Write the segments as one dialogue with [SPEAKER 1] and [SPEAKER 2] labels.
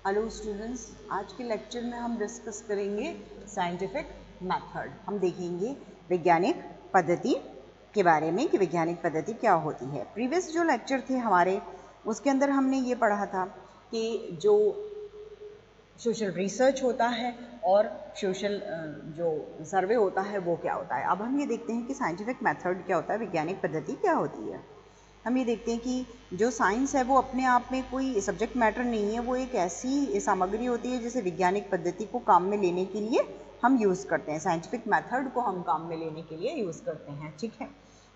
[SPEAKER 1] Hello students, आज के lecture में हम डिस्कस करेंगे साइंटिफिक मेथड। हम देखेंगे वैज्ञानिक पद्धति के बारे में कि वैज्ञानिक पद्धति क्या होती है। प्रीवियस जो लेक्चर थे हमारे, उसके अंदर हमने ये पढ़ा था कि जो सोशल रिसर्च होता है और सोशल जो सर्वे होता है वो क्या होता है। अब हम ये देखते हैं कि साइंटिफिक मेथड क्या होता है, वैज्ञानिक पद्धति क्या होती है। हम ये देखते हैं कि जो साइंस है वो अपने आप में कोई सब्जेक्ट मैटर नहीं है, वो एक ऐसी सामग्री होती है जिसे वैज्ञानिक पद्धति को काम में लेने के लिए हम यूज़ करते हैं, साइंटिफिक मेथड को हम काम में लेने के लिए यूज़ करते हैं। ठीक है,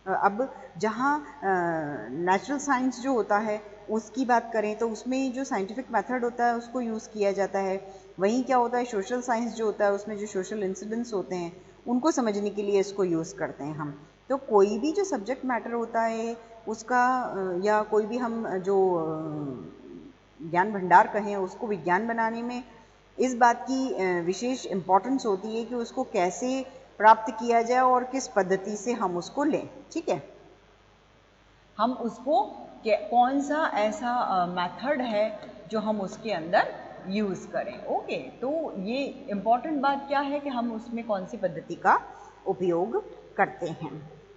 [SPEAKER 1] अब जहाँ नेचुरल साइंस जो होता है उसकी बात करें तो उसमें जो साइंटिफिक मेथड होता है उसको यूज़ किया जाता है। वहीं क्या होता है, सोशल साइंस जो होता है उसमें जो सोशल इंसिडेंट्स होते हैं उनको समझने के लिए इसको यूज़ करते हैं हम। तो कोई भी जो सब्जेक्ट मैटर होता है उसका या कोई भी हम जो ज्ञान भंडार कहें उसको विज्ञान बनाने में इस बात की विशेष इम्पोर्टेंस होती है कि उसको कैसे प्राप्त किया जाए और किस पद्धति से हम उसको लें। ठीक है, हम उसको कौन सा ऐसा मेथड है जो हम उसके अंदर यूज़ करें। ओके, तो ये इम्पॉर्टेंट बात क्या है कि हम उसमें कौन सी पद्धति का उपयोग करते हैं।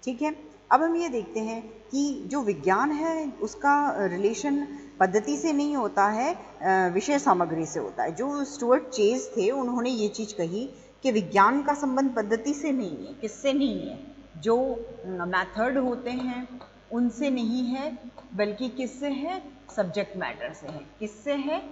[SPEAKER 1] ठीक है, अब हम ये देखते हैं कि जो विज्ञान है उसका रिलेशन पद्धति से नहीं होता है, विषय सामग्री से होता है। जो स्टुअर्ट चेज थे उन्होंने ये चीज़ कही कि विज्ञान का संबंध पद्धति से नहीं है। किससे नहीं है? जो मेथड होते हैं उनसे नहीं है, बल्कि किससे है? सब्जेक्ट मैटर से है। किससे है?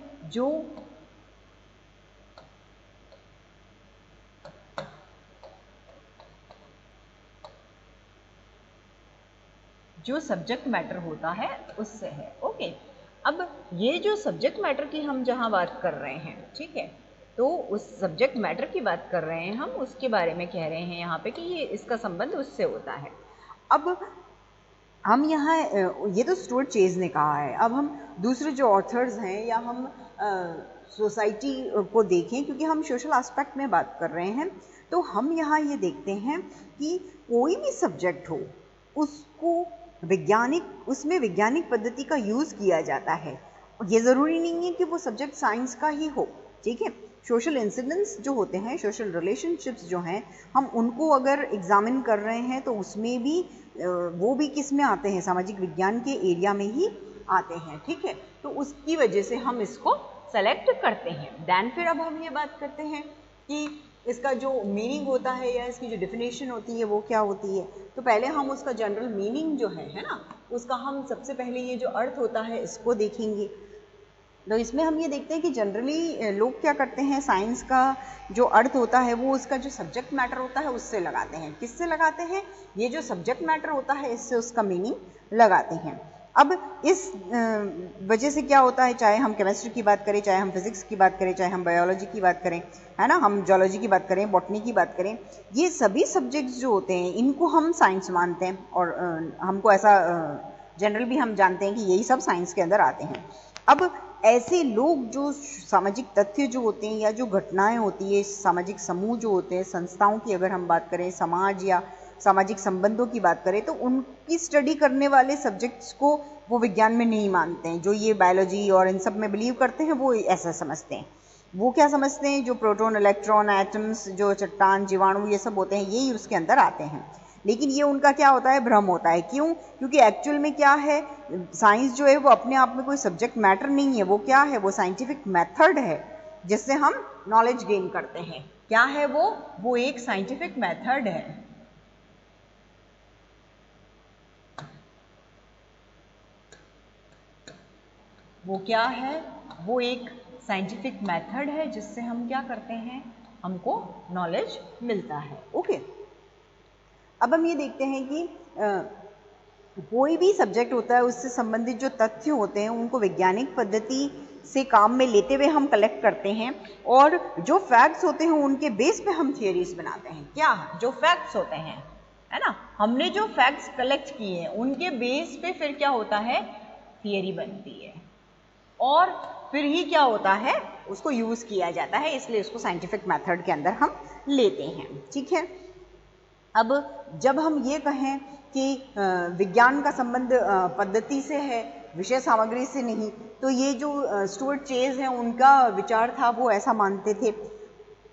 [SPEAKER 1] जो सब्जेक्ट मैटर होता है उससे है। ओके, अब ये जो सब्जेक्ट मैटर की हम जहाँ बात कर रहे हैं, ठीक है, तो उस सब्जेक्ट मैटर की बात कर रहे हैं हम, उसके बारे में कह रहे हैं यहाँ पे कि ये इसका संबंध उससे होता है। अब हम यहाँ ये तो स्टुअर्ट चेज ने कहा है। अब हम दूसरे जो ऑथर्स हैं या हम सोसाइटी को देखें, क्योंकि हम सोशल एस्पेक्ट में बात कर रहे हैं, तो हम यहाँ ये देखते हैं कि कोई भी सब्जेक्ट हो उसको उसमें वैज्ञानिक पद्धति का यूज़ किया जाता है। ये ज़रूरी नहीं है कि वो सब्जेक्ट साइंस का ही हो। ठीक है, सोशल इंसिडेंट्स जो होते हैं, सोशल रिलेशनशिप्स जो हैं, हम उनको अगर एग्जामिन कर रहे हैं तो उसमें भी वो भी किस में आते हैं? सामाजिक विज्ञान के एरिया में ही आते हैं। ठीक है, तो उसकी वजह से हम इसको सेलेक्ट करते हैं। देन फिर अब हम ये बात करते हैं कि इसका जो मीनिंग होता है या इसकी जो डेफिनेशन होती है वो क्या होती है। तो पहले हम उसका जनरल मीनिंग जो है ना, उसका हम सबसे पहले ये जो अर्थ होता है इसको देखेंगे। तो इसमें हम ये देखते हैं कि जनरली लोग क्या करते हैं, साइंस का जो अर्थ होता है वो उसका जो सब्जेक्ट मैटर होता है उससे लगाते हैं। किससे लगाते हैं? ये जो सब्जेक्ट मैटर होता है इससे उसका मीनिंग लगाते हैं। अब इस वजह से क्या होता है, चाहे हम केमिस्ट्री की बात करें, चाहे हम फिजिक्स की बात करें, चाहे हम बायोलॉजी की बात करें, है ना, हम जूलॉजी की बात करें, बॉटनी की बात करें, ये सभी सब्जेक्ट्स जो होते हैं इनको हम साइंस मानते हैं और हमको ऐसा जनरल भी हम जानते हैं कि यही सब साइंस के अंदर आते हैं। अब ऐसे लोग जो सामाजिक तथ्य जो होते हैं या जो घटनाएं होती है, सामाजिक समूह जो होते हैं, संस्थाओं की अगर हम बात करें, समाज या सामाजिक संबंधों की बात करें, तो उनकी स्टडी करने वाले सब्जेक्ट्स को वो विज्ञान में नहीं मानते हैं। जो ये बायोलॉजी और इन सब में बिलीव करते हैं वो ऐसा समझते हैं। वो क्या समझते हैं? जो प्रोटॉन, इलेक्ट्रॉन, एटम्स, जो चट्टान, जीवाणु, ये सब होते हैं, ये उसके अंदर आते हैं। लेकिन ये उनका क्या होता है? भ्रम होता है। क्यों? क्योंकि एक्चुअल में क्या है, साइंस जो है वो अपने आप में कोई सब्जेक्ट मैटर नहीं है। वो क्या है? वो साइंटिफिक मेथड है जिससे हम नॉलेज गेन करते हैं। क्या है वो? वो एक साइंटिफिक मेथड है। वो क्या है? वो एक साइंटिफिक मेथड है जिससे हम क्या करते हैं? हमको नॉलेज मिलता है। ओके, अब हम ये देखते हैं कि कोई भी सब्जेक्ट होता है उससे संबंधित जो तथ्य होते हैं उनको वैज्ञानिक पद्धति से काम में लेते हुए हम कलेक्ट करते हैं, और जो फैक्ट्स होते हैं उनके बेस पे हम थियरीज बनाते हैं। क्या? जो फैक्ट्स होते हैं, है ना, हमने जो फैक्ट्स कलेक्ट किए हैं उनके बेस पे फिर क्या होता है? थियरी बनती है, और फिर ही क्या होता है? उसको यूज किया जाता है। इसलिए उसको साइंटिफिक मेथड के अंदर हम लेते हैं। ठीक है, अब जब हम ये कहें कि विज्ञान का संबंध पद्धति से है,
[SPEAKER 2] विषय सामग्री से नहीं। तो ये जो स्टुअर्ट चेज है उनका विचार था, वो ऐसा मानते थे।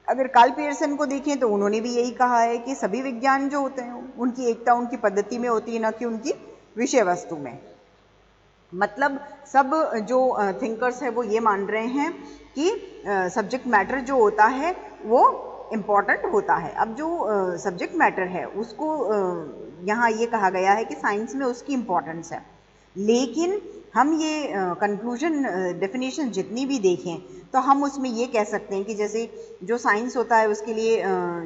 [SPEAKER 2] अगर कार्ल पियर्सन को देखें तो उन्होंने भी यही कहा है कि सभी विज्ञान जो होते हैं उनकी एकता उनकी पद्धति में होती है, न कि उनकी विषय वस्तु में। मतलब सब जो थिंकर्स है वो ये मान रहे हैं कि सब्जेक्ट मैटर जो होता है वो इम्पॉर्टेंट होता है। अब जो सब्जेक्ट मैटर है उसको यहाँ ये कहा गया है कि साइंस में उसकी इम्पॉर्टेंस है, लेकिन हम ये कंक्लूजन डेफिनेशन जितनी भी देखें तो हम उसमें ये कह सकते हैं कि जैसे जो साइंस होता है उसके लिए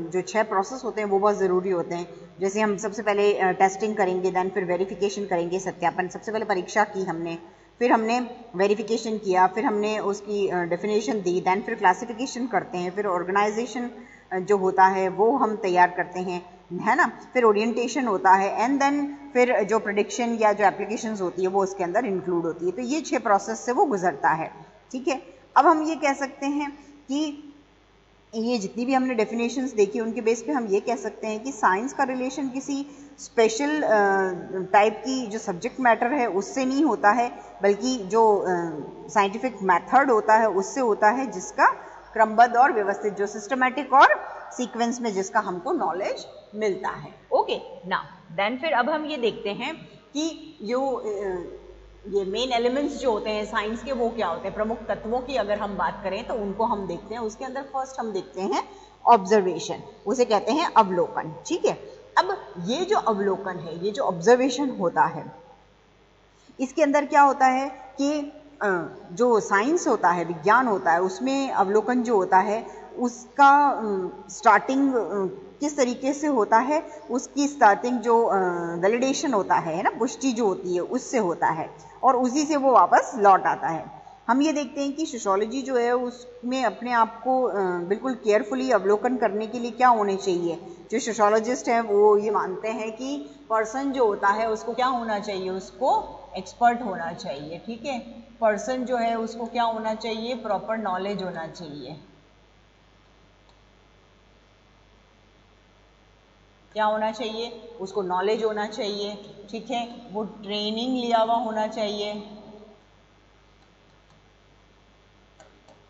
[SPEAKER 2] जो 6 प्रोसेस होते हैं वो बहुत ज़रूरी होते हैं। जैसे हम सबसे पहले टेस्टिंग करेंगे, देन फिर वेरिफिकेशन करेंगे, सत्यापन। सबसे पहले परीक्षा की हमने, फिर हमने वेरिफिकेशन किया, फिर हमने उसकी डेफिनेशन दी, देन फिर क्लासिफिकेशन करते हैं, फिर ऑर्गेनाइजेशन जो होता है वो हम तैयार करते हैं, है ना। फिर ओरिएंटेशन होता है, एंड देन फिर जो प्रेडिक्शन या जो एप्लीकेशंस होती है वो उसके अंदर इंक्लूड होती है। तो ये 6 प्रोसेस से वो गुजरता है, ठीक है। अब हम ये कह सकते हैं कि ये जितनी भी हमने डेफिनेशंस देखी उनके बेस पे हम ये कह सकते हैं कि साइंस का रिलेशन किसी स्पेशल टाइप की जो सब्जेक्ट मैटर है उससे नहीं होता है, बल्कि जो साइंटिफिक मेथड होता है उससे होता है, जिसका क्रमबद्ध और व्यवस्थित, जो सिस्टमैटिक और सीक्वेंस में जिसका हमको नॉलेज मिलता है।
[SPEAKER 1] ओके ना, देन फिर अब हम ये देखते हैं कि जो ये मेन एलिमेंट्स जो होते हैं साइंस के वो क्या होते हैं। प्रमुख तत्वों की अगर हम बात करें तो उनको हम देखते हैं। उसके अंदर फर्स्ट हम देखते हैं ऑब्जर्वेशन, उसे कहते हैं अवलोकन, ठीक है। अब ये जो अवलोकन है, ये जो ऑब्जर्वेशन होता है, इसके अंदर क्या होता है कि जो साइंस होता है, विज्ञान होता है, उसमें अवलोकन जो होता है उसका स्टार्टिंग किस तरीके से होता है, उसकी स्टार्टिंग जो वैलिडेशन होता है ना, पुष्टि जो होती है उससे होता है, और उसी से वो वापस लौट आता है। हम ये देखते हैं कि सोशियोलॉजी जो है उसमें अपने आप को बिल्कुल केयरफुली अवलोकन करने के लिए क्या होने चाहिए। जो सोशियोलॉजिस्ट हैं वो ये मानते हैं कि पर्सन जो होता है उसको क्या होना चाहिए, उसको एक्सपर्ट होना चाहिए, ठीक है। पर्सन जो है उसको क्या होना चाहिए, प्रॉपर नॉलेज होना चाहिए। क्या होना चाहिए, उसको नॉलेज होना चाहिए, ठीक है। वो ट्रेनिंग लिया हुआ होना चाहिए,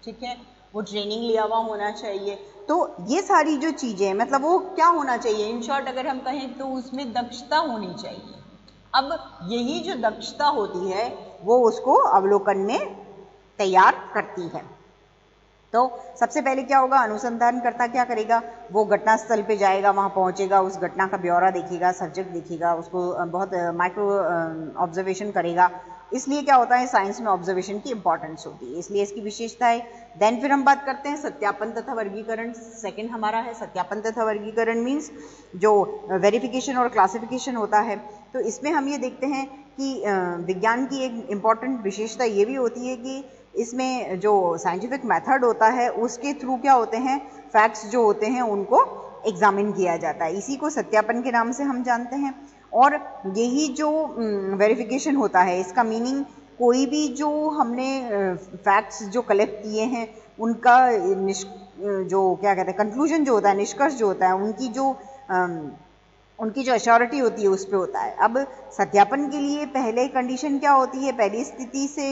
[SPEAKER 1] ठीक है, वो ट्रेनिंग लिया हुआ होना चाहिए।
[SPEAKER 2] तो ये सारी जो चीजें, मतलब वो क्या होना चाहिए,
[SPEAKER 1] इन शॉर्ट अगर हम कहें तो उसमें दक्षता होनी चाहिए। अब यही जो दक्षता होती है
[SPEAKER 2] वो उसको अवलोकन में तैयार करती है। तो सबसे पहले क्या होगा, अनुसंधानकर्ता क्या करेगा, वो घटनास्थल पे जाएगा, वहां पहुंचेगा, उस घटना का ब्यौरा देखेगा, सब्जेक्ट देखेगा, उसको बहुत माइक्रो ऑब्जर्वेशन करेगा। इसलिए क्या होता है, साइंस में ऑब्जर्वेशन की इंपॉर्टेंस होती है, इसलिए इसकी विशेषता है। देन फिर हम बात करते हैं सत्यापन तथा वर्गीकरण। सेकंड हमारा है सत्यापन तथा वर्गीकरण, मीन्स जो वेरिफिकेशन और क्लासिफिकेशन होता है। तो इसमें हम ये देखते हैं कि विज्ञान की एक इम्पॉर्टेंट विशेषता ये भी होती है कि इसमें जो साइंटिफिक मेथड होता है उसके थ्रू क्या होते हैं, फैक्ट्स जो होते हैं उनको एग्जामिन किया जाता है। इसी को सत्यापन के नाम से हम जानते हैं। और यही जो वेरिफिकेशन होता है, इसका मीनिंग कोई भी जो हमने फैक्ट्स जो कलेक्ट किए हैं उनका जो क्या कहते हैं कंक्लूजन जो होता है, निष्कर्ष जो होता है, उनकी जो अश्योरिटी होती है उस पर होता है। अब सत्यापन के लिए पहले कंडीशन क्या होती है, पहली स्थिति से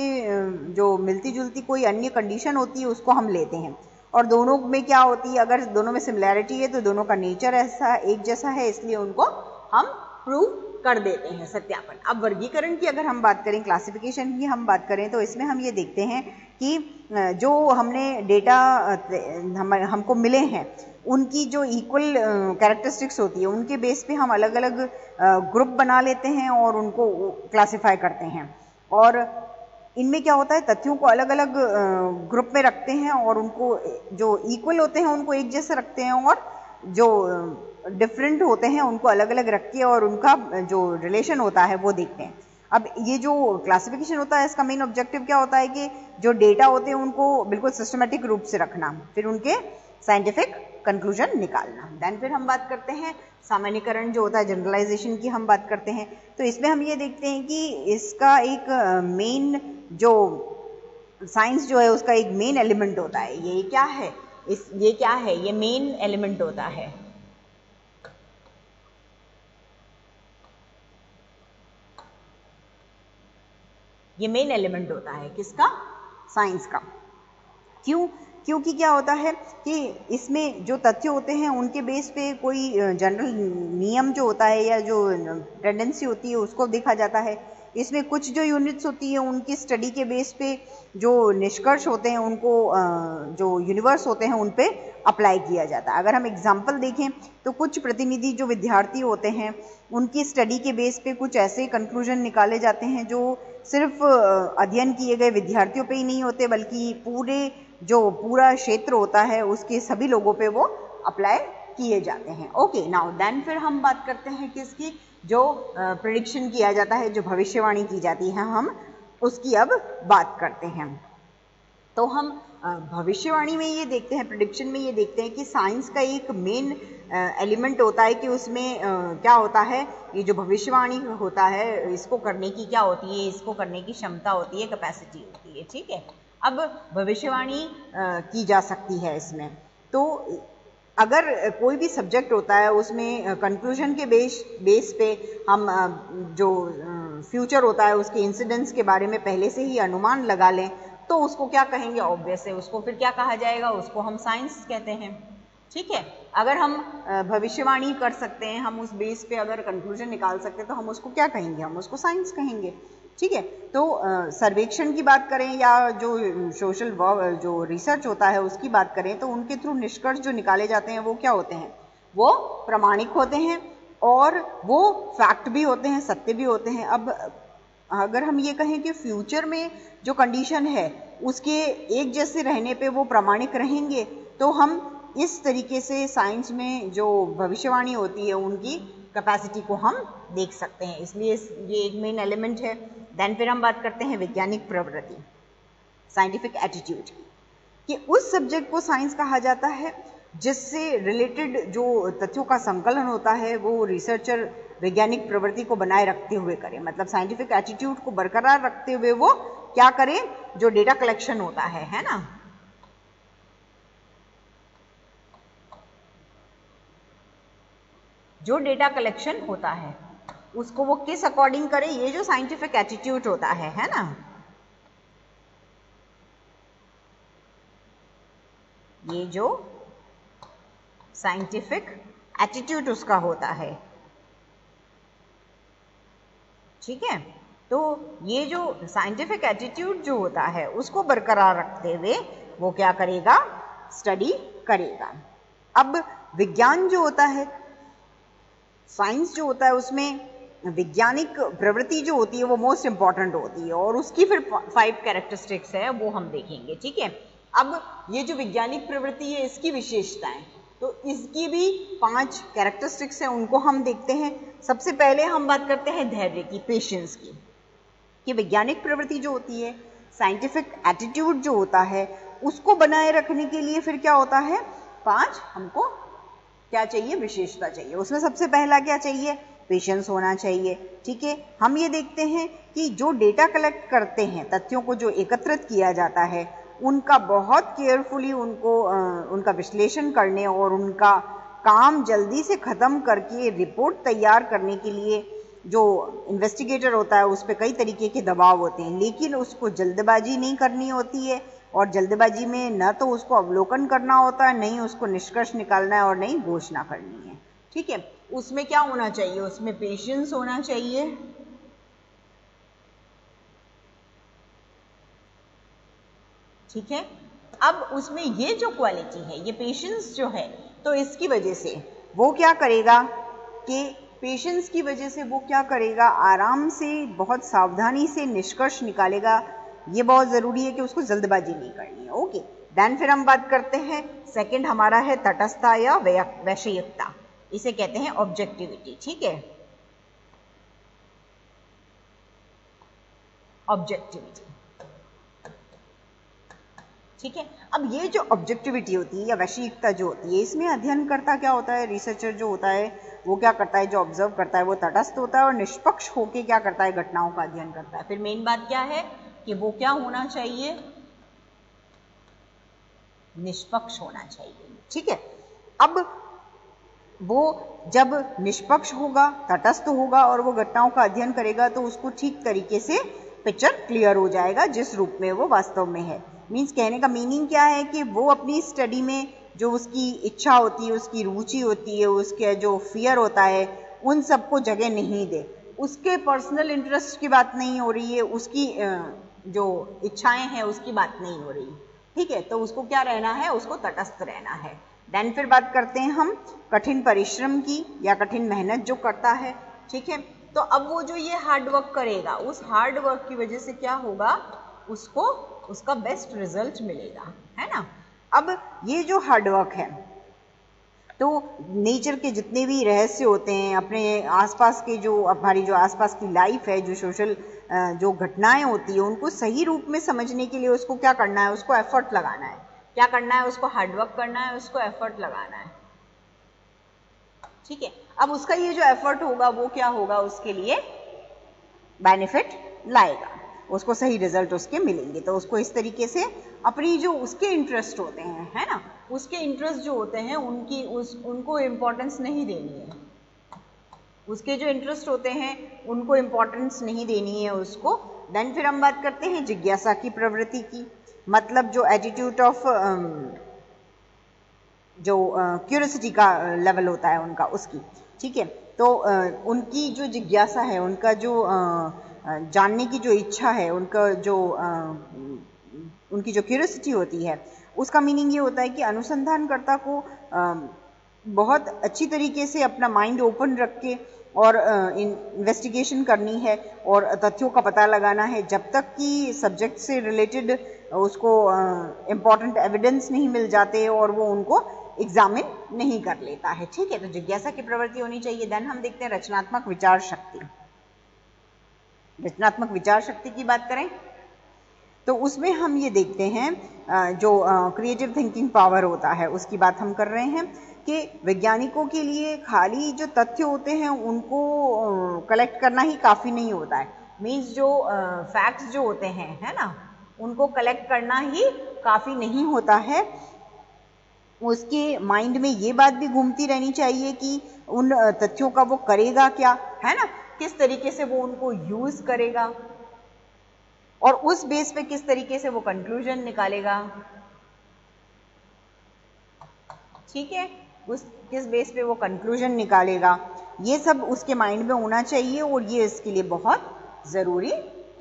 [SPEAKER 2] जो मिलती जुलती कोई अन्य कंडीशन होती है उसको हम लेते हैं, और दोनों में क्या होती है, अगर दोनों में सिमिलैरिटी है तो दोनों का नेचर ऐसा एक जैसा है, इसलिए उनको हम प्रूव कर देते हैं, सत्यापन। अब वर्गीकरण की अगर हम बात करें, क्लासिफिकेशन की हम बात करें, तो इसमें हम ये देखते हैं कि जो हमने डेटा हमको मिले हैं उनकी जो इक्वल कैरेक्टरिस्टिक्स होती है उनके बेस पे हम अलग अलग ग्रुप बना लेते हैं और उनको क्लासिफाई करते हैं। और इनमें क्या होता है, तथ्यों को अलग अलग ग्रुप में रखते हैं और उनको जो इक्वल होते हैं उनको एक जैसे रखते हैं, और जो डिफरेंट होते हैं उनको अलग अलग रख के और उनका जो रिलेशन होता है वो देखते हैं। अब ये जो क्लासिफिकेशन होता है इसका मेन ऑब्जेक्टिव क्या होता है कि जो डेटा होते हैं उनको बिल्कुल सिस्टमेटिक रूप से रखना, फिर उनके साइंटिफिक कंक्लूजन निकालना। देन फिर हम बात करते हैं सामान्यीकरण जो होता है, जनरलाइजेशन की हम बात करते हैं। तो इसमें हम ये देखते हैं कि इसका एक मेन जो साइंस जो है उसका एक मेन एलिमेंट होता है। ये क्या है, ये क्या है, ये मेन एलिमेंट होता है।
[SPEAKER 1] ये मेन एलिमेंट होता है किसका?
[SPEAKER 2] साइंस का। क्यों? क्योंकि क्या होता है कि इसमें जो तथ्य होते हैं उनके बेस पे कोई जनरल नियम जो होता है या जो टेंडेंसी होती है उसको देखा जाता है। इसमें कुछ जो यूनिट्स होती है उनकी स्टडी के बेस पे जो निष्कर्ष होते हैं उनको जो यूनिवर्स होते हैं उन पे अप्लाई किया जाता है। अगर हम एग्जांपल देखें तो कुछ प्रतिनिधि जो विद्यार्थी होते हैं उनकी स्टडी के बेस पे कुछ ऐसे कंक्लूजन निकाले जाते हैं जो सिर्फ अध्ययन किए गए विद्यार्थियों पे ही नहीं होते बल्कि पूरा क्षेत्र होता है उसके सभी लोगों पे वो अप्लाई किए जाते हैं। ओके, नाउ देन फिर हम बात करते हैं किसकी? जो प्रेडिक्शन किया जाता है, जो भविष्यवाणी की जाती है, हम उसकी अब बात करते हैं। तो हम भविष्यवाणी में ये देखते हैं, प्रेडिक्शन में ये देखते हैं कि साइंस का एक मेन एलिमेंट होता है कि उसमें क्या होता है, ये जो भविष्यवाणी होता है इसको करने की क्या होती है, इसको करने की क्षमता होती है, कैपेसिटी होती है। ठीक है, अब भविष्यवाणी की जा सकती है इसमें। तो अगर कोई भी सब्जेक्ट होता है उसमें कंक्लूजन के बेस पे हम जो फ्यूचर होता है उसके इंसिडेंट्स के बारे में पहले से ही अनुमान लगा लें तो उसको क्या कहेंगे? ऑब्वियस है, उसको फिर क्या कहा जाएगा? उसको हम साइंस कहते हैं। ठीक है, अगर हम भविष्यवाणी कर सकते हैं, हम उस बेस पे अगर कंक्लूजन निकाल सकते हैं तो हम उसको क्या कहेंगे? हम उसको साइंस कहेंगे। ठीक है, तो सर्वेक्षण की बात करें या जो सोशल जो रिसर्च होता है उसकी बात करें तो उनके थ्रू निष्कर्ष जो निकाले जाते हैं वो क्या होते हैं? वो प्रमाणिक होते हैं और वो फैक्ट भी होते हैं, सत्य भी होते हैं। अब अगर हम ये कहें कि फ्यूचर में जो कंडीशन है उसके एक जैसे रहने पे वो प्रमाणिक रहेंगे तो हम इस तरीके से साइंस में जो भविष्यवाणी होती है उनकी कैपेसिटी को हम देख सकते हैं, इसलिए ये एक मेन एलिमेंट है। देन फिर हम बात करते हैं वैज्ञानिक प्रवृत्ति, साइंटिफिक एटीट्यूड, कि उस सब्जेक्ट को साइंस कहा जाता है जिससे रिलेटेड जो तथ्यों का संकलन होता है वो रिसर्चर वैज्ञानिक प्रवृत्ति को बनाए रखते हुए करे, मतलब साइंटिफिक एटीट्यूड को बरकरार रखते हुए वो क्या करे? जो डेटा कलेक्शन होता है ना, जो डेटा कलेक्शन होता है उसको वो किस अकॉर्डिंग करे? ये जो साइंटिफिक एटीट्यूड होता है ना, ये जो साइंटिफिक एटीट्यूड उसका होता है। ठीक है, तो ये जो साइंटिफिक एटीट्यूड जो होता है उसको बरकरार रखते हुए वो क्या करेगा? स्टडी करेगा। अब विज्ञान जो होता है, साइंस जो होता है, उसमें वैज्ञानिक प्रवृत्ति जो होती है वो मोस्ट इंपॉर्टेंट होती है और उसकी फिर 5 कैरेक्टरिस्टिक्स है वो हम देखेंगे। ठीक है, अब ये जो वैज्ञानिक प्रवृत्ति है इसकी विशेषताएं, तो इसकी भी 5 कैरेक्टरिस्टिक्स हैं, उनको हम देखते हैं। सबसे पहले हम बात करते हैं धैर्य की, पेशेंस की, कि वैज्ञानिक प्रवृत्ति जो होती है, साइंटिफिक एटीट्यूड जो होता है उसको बनाए रखने के लिए फिर क्या होता है? 5 हमको क्या चाहिए? विशेषता चाहिए। उसमें सबसे पहला क्या चाहिए? पेशेंस होना चाहिए। ठीक है, हम ये देखते हैं कि जो डेटा कलेक्ट करते हैं, तथ्यों को जो एकत्रित किया जाता है उनका बहुत केयरफुली उनका विश्लेषण करने और उनका काम जल्दी से ख़त्म करके रिपोर्ट तैयार करने के लिए जो इन्वेस्टिगेटर होता है उस पर कई तरीके के दबाव होते हैं, लेकिन उसको जल्दबाजी नहीं करनी होती है और जल्दबाजी में न तो उसको अवलोकन करना होता है, नहीं उसको निष्कर्ष निकालना है और नहीं घोषणा करनी है। ठीक है, उसमें क्या होना चाहिए? उसमें पेशेंस होना चाहिए। ठीक है, अब उसमें ये जो क्वालिटी है, ये पेशेंस जो है, तो इसकी वजह से वो क्या करेगा कि पेशेंस की वजह से वो क्या करेगा? आराम से, बहुत सावधानी से निष्कर्ष निकालेगा। ये बहुत ज़रूरी है कि उसको जल्दबाजी नहीं करनी है। ओके, देन फिर हम बात करते हैं, सेकंड हमारा है तटस्थता या वैषयिकता, इसे कहते हैं ऑब्जेक्टिविटी। ठीक है, ऑब्जेक्टिविटी। ठीक है, अब ये जो ऑब्जेक्टिविटी होती है या वैषयिकता जो होती है, इसमें अध्ययनकर्ता क्या होता है? रिसर्चर जो होता है वो क्या करता है? जो ऑब्जर्व करता है वो तटस्थ होता है और निष्पक्ष होके क्या करता है? घटनाओं का अध्ययन करता है। फिर मेन बात क्या है कि वो क्या होना चाहिए? निष्पक्ष होना चाहिए। ठीक है, अब वो जब निष्पक्ष होगा, तटस्थ होगा और वो घटनाओं का अध्ययन करेगा तो उसको ठीक तरीके से पिक्चर क्लियर हो जाएगा जिस रूप में वो वास्तव में है। मीन्स कहने का मीनिंग क्या है कि वो अपनी स्टडी में जो उसकी इच्छा होती है, उसकी रुचि होती है, उसके जो फियर होता है, उन सबको जगह नहीं दे। उसके पर्सनल इंटरेस्ट की बात नहीं हो रही है, उसकी जो इच्छाएं हैं उसकी बात नहीं हो रही, ठीक है। तो उसको क्या रहना है, उसको तटस्थ रहना है। देन फिर बात करते हैं हम कठिन परिश्रम की या कठिन मेहनत जो करता है, ठीक है। तो अब वो जो ये हार्ड वर्क करेगा, उस हार्ड वर्क की वजह से क्या होगा, उसको उसका बेस्ट रिजल्ट मिलेगा, है ना। अब ये जो हार्ड वर्क है, तो नेचर के जितने भी रहस्य होते हैं, अपने आसपास के जो हमारी जो आसपास की लाइफ है, जो सोशल जो घटनाएं होती है, उनको सही रूप में समझने के लिए उसको क्या करना है, उसको एफर्ट लगाना है। क्या करना है, उसको हार्डवर्क करना है, उसको एफर्ट लगाना है, ठीक है। अब उसका ये जो एफर्ट होगा वो क्या होगा, उसके लिए बेनिफिट लाएगा, उसको सही रिजल्ट उसके मिलेंगे। तो उसको इस तरीके से अपनी जो उसके इंटरेस्ट होते हैं, है ना, उसके इंटरेस्ट जो होते हैं उनको इम्पोर्टेंस नहीं देनी है। उसके जो इंटरेस्ट होते हैं उनको इम्पोर्टेंस नहीं देनी है उसको। देन फिर हम बात करते हैं जिज्ञासा की प्रवृत्ति की, मतलब जो एटीट्यूड ऑफ जो क्यूरियोसिटी का लेवल होता है उनका, उसकी, ठीक है। तो उनकी जो जिज्ञासा है, उनका जो जानने की जो इच्छा है, उनका जो उनकी जो क्यूरियोसिटी होती है, उसका मीनिंग ये होता है कि अनुसंधानकर्ता को बहुत अच्छी तरीके से अपना माइंड ओपन रख के और इन्वेस्टिगेशन करनी है और तथ्यों का पता लगाना है, जब तक कि सब्जेक्ट से रिलेटेड उसको इम्पॉर्टेंट एविडेंस नहीं मिल जाते और वो उनको एग्जामिन नहीं कर लेता है, ठीक है। तो जिज्ञासा की प्रवृत्ति होनी चाहिए। देन हम देखते हैं रचनात्मक विचार शक्ति। रचनात्मक विचार शक्ति की बात करें तो उसमें हम ये देखते हैं जो क्रिएटिव थिंकिंग पावर होता है उसकी बात हम कर रहे हैं कि वैज्ञानिकों के लिए खाली जो तथ्य होते हैं उनको कलेक्ट करना ही काफ़ी नहीं होता है। मीन्स जो फैक्ट्स जो होते हैं, है ना, उनको कलेक्ट करना ही काफ़ी नहीं होता है। उसके माइंड में ये बात भी घूमती रहनी चाहिए कि उन तथ्यों का वो करेगा क्या, है ना, किस तरीके से वो उनको यूज़ करेगा और उस बेस पे किस तरीके से वो कंक्लूजन निकालेगा, ठीक है। उस किस बेस पे वो कंक्लूजन निकालेगा, ये सब उसके माइंड में होना चाहिए और ये इसके लिए बहुत ज़रूरी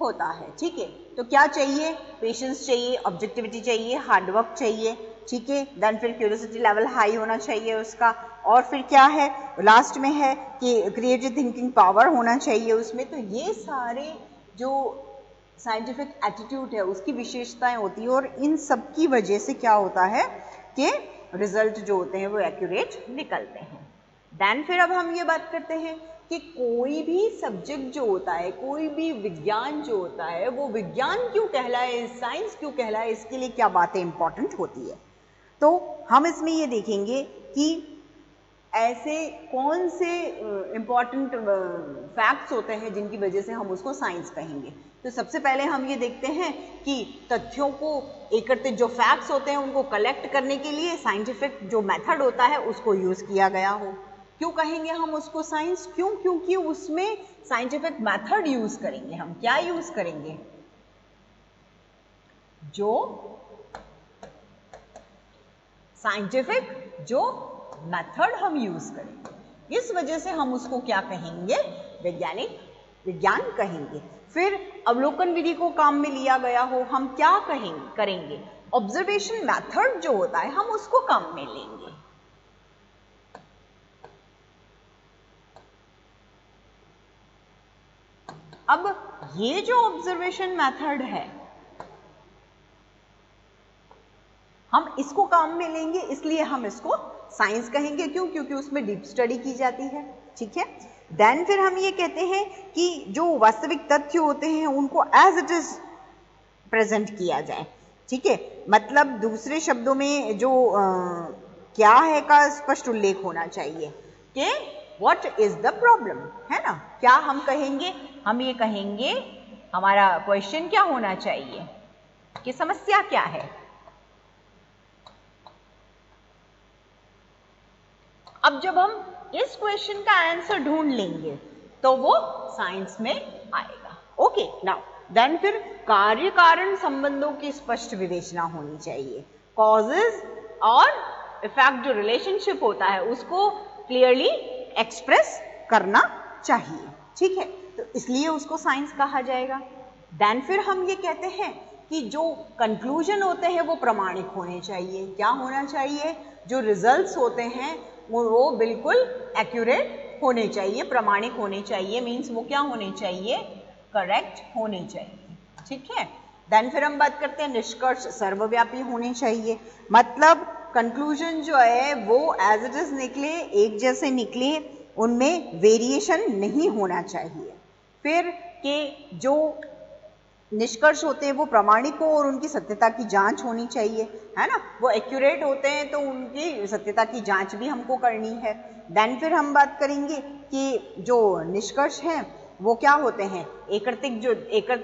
[SPEAKER 2] होता है, ठीक है। तो क्या चाहिए, पेशेंस चाहिए, ऑब्जेक्टिविटी चाहिए, हार्डवर्क चाहिए, ठीक है। देन फिर क्यूरियोसिटी लेवल हाई होना चाहिए उसका, और फिर क्या है, लास्ट में है कि क्रिएटिव थिंकिंग पावर होना चाहिए उसमें। तो ये सारे जो साइंटिफिक एटीट्यूड है उसकी विशेषताएं होती है और इन सब की वजह से क्या होता है कि रिजल्ट जो होते हैं वो एक्यूरेट निकलते हैं। देन फिर अब हम ये बात करते हैं कि कोई भी सब्जेक्ट जो होता है, कोई भी विज्ञान जो होता है, वो विज्ञान क्यों कहलाए, साइंस क्यों कहलाए, इसके लिए क्या बातें इंपॉर्टेंट होती है। तो हम इसमें ये देखेंगे कि ऐसे कौन से इम्पॉर्टेंट फैक्ट्स होते हैं जिनकी वजह से हम उसको साइंस कहेंगे। तो सबसे पहले हम ये देखते हैं कि तथ्यों को एकत्रित जो फैक्ट्स होते हैं उनको कलेक्ट करने के लिए साइंटिफिक जो मेथड होता है उसको यूज़ किया गया हो। क्यों कहेंगे हम उसको साइंस, क्यों, क्योंकि उसमें साइंटिफिक मेथड यूज़ करेंगे हम। क्या यूज़ करेंगे, जो साइंटिफिक जो मेथड हम यूज करेंगे, इस वजह से हम उसको क्या कहेंगे, विज्ञान कहेंगे। फिर अवलोकन विधि को काम में लिया गया हो, हम क्या करेंगे, ऑब्जर्वेशन मेथड जो होता है हम उसको काम में लेंगे। अब ये जो ऑब्जर्वेशन मेथड है हम इसको काम में लेंगे, इसलिए हम इसको साइंस कहेंगे। क्यों, क्योंकि उसमें डीप स्टडी की जाती है, ठीक है। देन फिर हम ये कहते हैं कि जो वास्तविक तथ्य होते हैं उनको एज इट इज प्रेजेंट किया जाए, ठीक है। मतलब दूसरे शब्दों में जो क्या है का स्पष्ट उल्लेख होना चाहिए कि व्हाट इज द प्रॉब्लम, है ना। क्या हम कहेंगे, हम ये कहेंगे, हमारा क्वेश्चन क्या होना चाहिए कि समस्या क्या है। अब जब हम इस क्वेश्चन का आंसर ढूंढ लेंगे तो वो साइंस में आएगा। ओके, नाउ देन फिर कार्य कारण संबंधों की स्पष्ट विवेचना होनी चाहिए। कॉजेज और इफेक्ट जो रिलेशनशिप होता है उसको क्लियरली एक्सप्रेस करना चाहिए, ठीक है, तो इसलिए उसको साइंस कहा जाएगा। देन फिर हम ये कहते हैं कि जो कंक्लूजन होते हैं वो प्रमाणिक होने चाहिए। क्या होना चाहिए? जो रिजल्ट्स होते हैं वो बिल्कुल एक्यूरेट होने चाहिए, प्रमाणिक होने चाहिए। मीन्स वो क्या होने चाहिए? करेक्ट होने चाहिए, ठीक है। देन फिर हम बात करते हैं निष्कर्ष सर्वव्यापी होने चाहिए। मतलब कंक्लूजन जो है वो एज इट इज निकले, एक जैसे निकले, उनमें वेरिएशन नहीं होना चाहिए। फिर के जो निष्कर्ष होते हैं वो प्रामाणिक हो और उनकी सत्यता की जांच होनी चाहिए, है ना। वो एक्यूरेट होते हैं तो उनकी सत्यता की जांच भी हमको करनी है। देन फिर हम बात करेंगे कि जो निष्कर्ष हैं वो क्या होते हैं?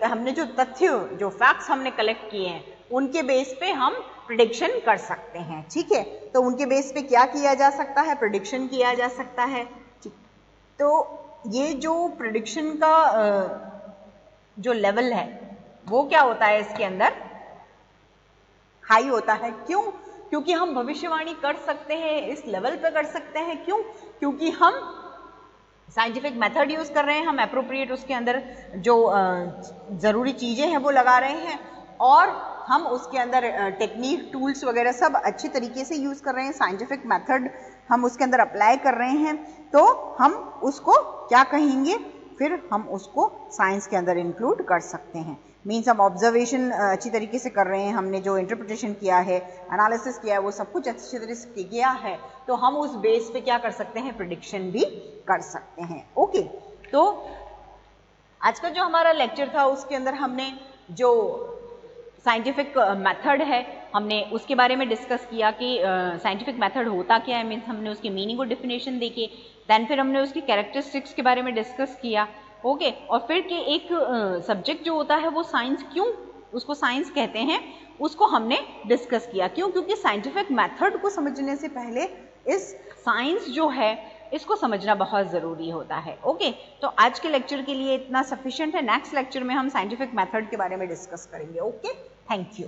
[SPEAKER 2] हमने जो तथ्य, जो फैक्ट्स हमने कलेक्ट किए हैं उनके बेस पे हम प्रेडिक्शन कर सकते हैं, ठीक है। तो उनके बेस पे क्या किया जा सकता है? प्रेडिक्शन किया जा सकता है, ठीक। तो ये जो प्रेडिक्शन का जो लेवल है वो क्या होता है इसके अंदर? हाई होता है। क्यों? क्योंकि हम भविष्यवाणी कर सकते हैं, इस लेवल पे कर सकते हैं। क्यों? क्योंकि हम साइंटिफिक मेथड यूज कर रहे हैं, हम एप्रोप्रिएट उसके अंदर जो जरूरी चीजें हैं वो लगा रहे हैं और हम उसके अंदर टेक्निक, टूल्स वगैरह सब अच्छे तरीके से यूज कर रहे हैं, साइंटिफिक मेथड हम उसके अंदर अप्लाई कर रहे हैं, तो हम उसको क्या कहेंगे? फिर हम उसको साइंस के अंदर इंक्लूड कर सकते हैं। मीन्स हम ऑब्जर्वेशन अच्छी तरीके से कर रहे हैं, हमने जो इंटरप्रिटेशन किया है, एनालिसिस किया है, वो सब कुछ अच्छी तरह से किया है, तो हम उस बेस पे क्या कर सकते हैं? प्रेडिक्शन भी कर सकते हैं। ओके, तो आज का जो हमारा लेक्चर था उसके अंदर हमने जो साइंटिफिक मेथड है हमने उसके बारे में डिस्कस किया कि साइंटिफिक मेथड होता क्या है। मीन्स हमने उसकी मीनिंग और डिफिनेशन देखी। देन फिर हमने उसकी कैरेक्टरिस्टिक्स के बारे में डिस्कस किया, ओके। और फिर कि एक सब्जेक्ट जो होता है वो साइंस, क्यों उसको साइंस कहते हैं, उसको हमने डिस्कस किया। क्यों? क्योंकि साइंटिफिक मेथड को समझने से पहले इस साइंस जो है इसको समझना बहुत ज़रूरी होता है, ओके। तो आज के लेक्चर के लिए इतना सफिशिएंट है। नेक्स्ट लेक्चर में हम साइंटिफिक मेथड के बारे में डिस्कस करेंगे, ओके। Thank you.